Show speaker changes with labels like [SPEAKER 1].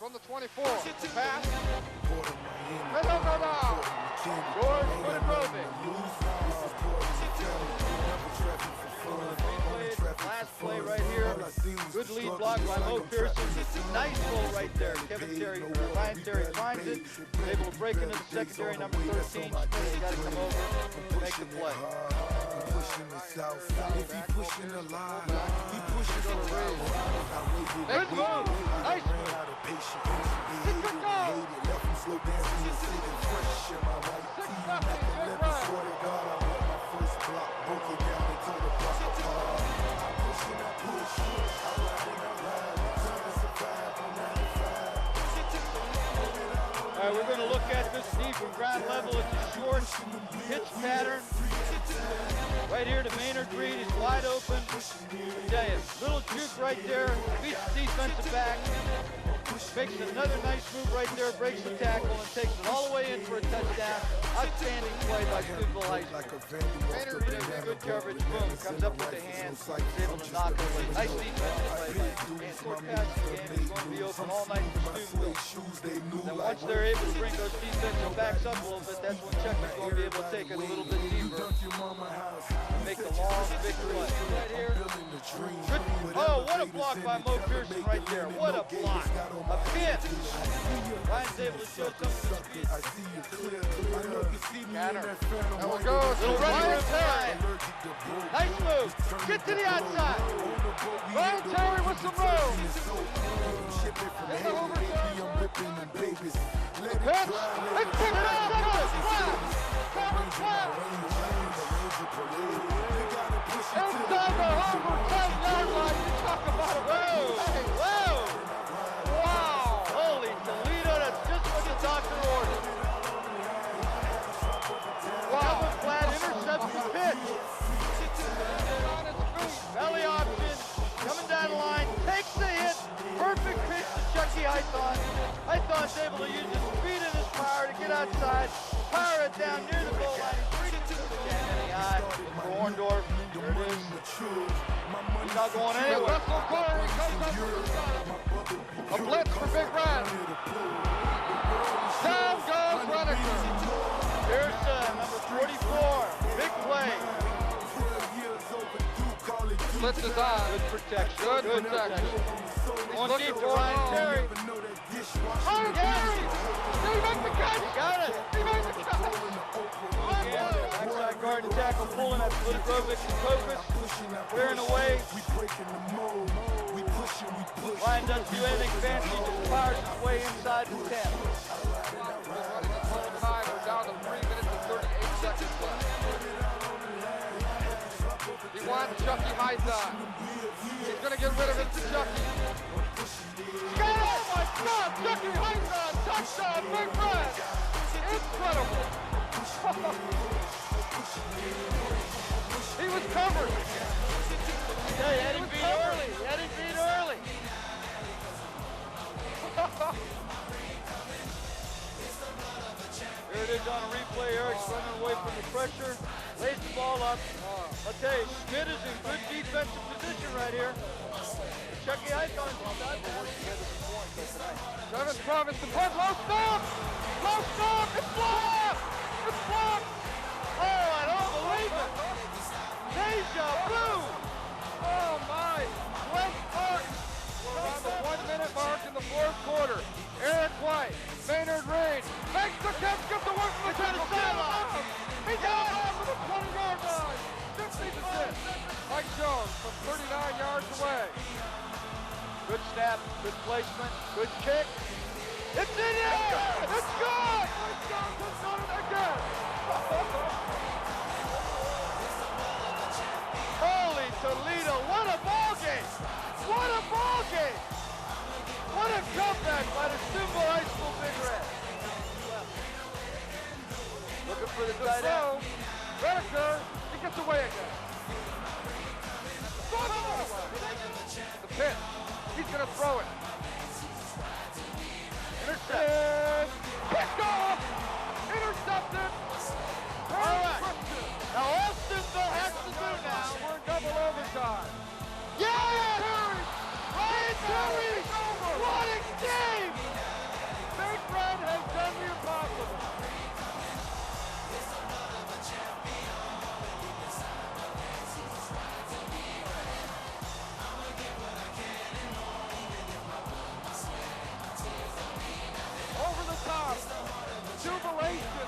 [SPEAKER 1] from the 24. The pass. And he'll go down. George Budagrovic.
[SPEAKER 2] Last play right here. Good lead block by Mo Pearson. Nice goal right there. Ryan Terry finds it. Able to break into the secondary, number 13. Smith got to come over and make the play.
[SPEAKER 1] Good move. Nice move. It's a goal. 6-0, Big Red.
[SPEAKER 2] All right, we're going to look at this knee from ground level. It's a short pitch pattern. Right here to Maynard Reed. He's wide open. I tell you, little juke right there. Beats the defensive back. Makes another nice move right there. Breaks the tackle and takes it all the way in for a touchdown. Outstanding play by Steubenville High School. Maynard Reed has good coverage. Boom. Comes up with the hands. Is able to knock it away. Nice defensive play by Dan. Short pass game is going to be open all night for Steubenville. And once they're able to bring those defensive backs up a little bit, that's when Chucky's going to be able to take it a little bit deeper. Make the long, big play. Right here. Oh, what a block by Mo Pearson right there. What a block. A pin. Ryan's able to show some of the speed.
[SPEAKER 1] Canner. There we go.
[SPEAKER 2] Little Ryan Terry. Nice move. Get to the outside.
[SPEAKER 1] Ryan Terry with some room. In the overtime. The pitch. It's picked up. Covered flat. Inside the over 10-yard line. You talk about a whoa. Hey, whoa. Wow.
[SPEAKER 2] Holy Toledo, that's just what the doctor ordered. Covered flat, intercepts the pitch.
[SPEAKER 1] On his feet.
[SPEAKER 2] Belly option, coming down the line, takes the hit. Perfect pitch to Chucky Hython. Hython's able to use his speed and his power to get outside, power it down near the goal line. Again in the eye for Orndorff. There it is. He's not going
[SPEAKER 1] The
[SPEAKER 2] anywhere.
[SPEAKER 1] Russell Corey comes up to the side. A blitz for Big Red. Down goes Renaker.
[SPEAKER 2] Here's number 44. Big play.
[SPEAKER 1] Blitz is on.
[SPEAKER 2] Good protection.
[SPEAKER 1] Good protection.
[SPEAKER 2] On
[SPEAKER 1] looking
[SPEAKER 2] deep to
[SPEAKER 1] for
[SPEAKER 2] Ryan
[SPEAKER 1] it.
[SPEAKER 2] Terry.
[SPEAKER 1] Ryan Terry! Did he make the catch?
[SPEAKER 2] He got it.
[SPEAKER 1] He made the catch.
[SPEAKER 2] Backside guard and tackle pulling at Budagrovic and Kokas. Clearing away. Ryan doesn't do anything fancy, just fires his way inside the 10.
[SPEAKER 1] Time, we're down to 3 minutes and 38 seconds left. He wants Chucky Hython. He's going to get rid of it to Chucky. Oh my God! Chucky Hython! Touchdown! Big Red! Incredible! He was covered.
[SPEAKER 2] Hey, had him beat early. Had him beat early. Here it is on a replay. Eric's running away from the pressure. Lays the ball up. I'll tell you, Schmidt is in good defensive position right here. Chucky Hython inside.
[SPEAKER 1] Travis Robinson, punt, low stop! Low stop! It's blocked! It's blocked!
[SPEAKER 2] Oh, I don't believe it. Deja vu.
[SPEAKER 1] Oh my! West Park! We're on the 1 minute mark in the fourth quarter. Eric White, Maynard Reed, makes the catch, gets the work from the tackle. He got it off of the 20-yard line. 56. Mike Jones from 39 yards away.
[SPEAKER 2] Good snap, good placement, good kick. It's in there!
[SPEAKER 1] It's good! Mike Jones has done it again.
[SPEAKER 2] Holy Toledo, what a ball game! What a ball game! What a comeback by the Steubenville High School Big Red. Looking for the tight end.
[SPEAKER 1] Renaker, he gets away again. The pitch. He's going to throw it.
[SPEAKER 2] Intercepted.
[SPEAKER 1] Picked off. Intercepted.
[SPEAKER 2] All right. Now all Steubenville has to do now.
[SPEAKER 1] We're in double overtime.
[SPEAKER 2] Yeah!
[SPEAKER 1] Terry.
[SPEAKER 2] Ryan Terry! What a game!
[SPEAKER 1] Nation.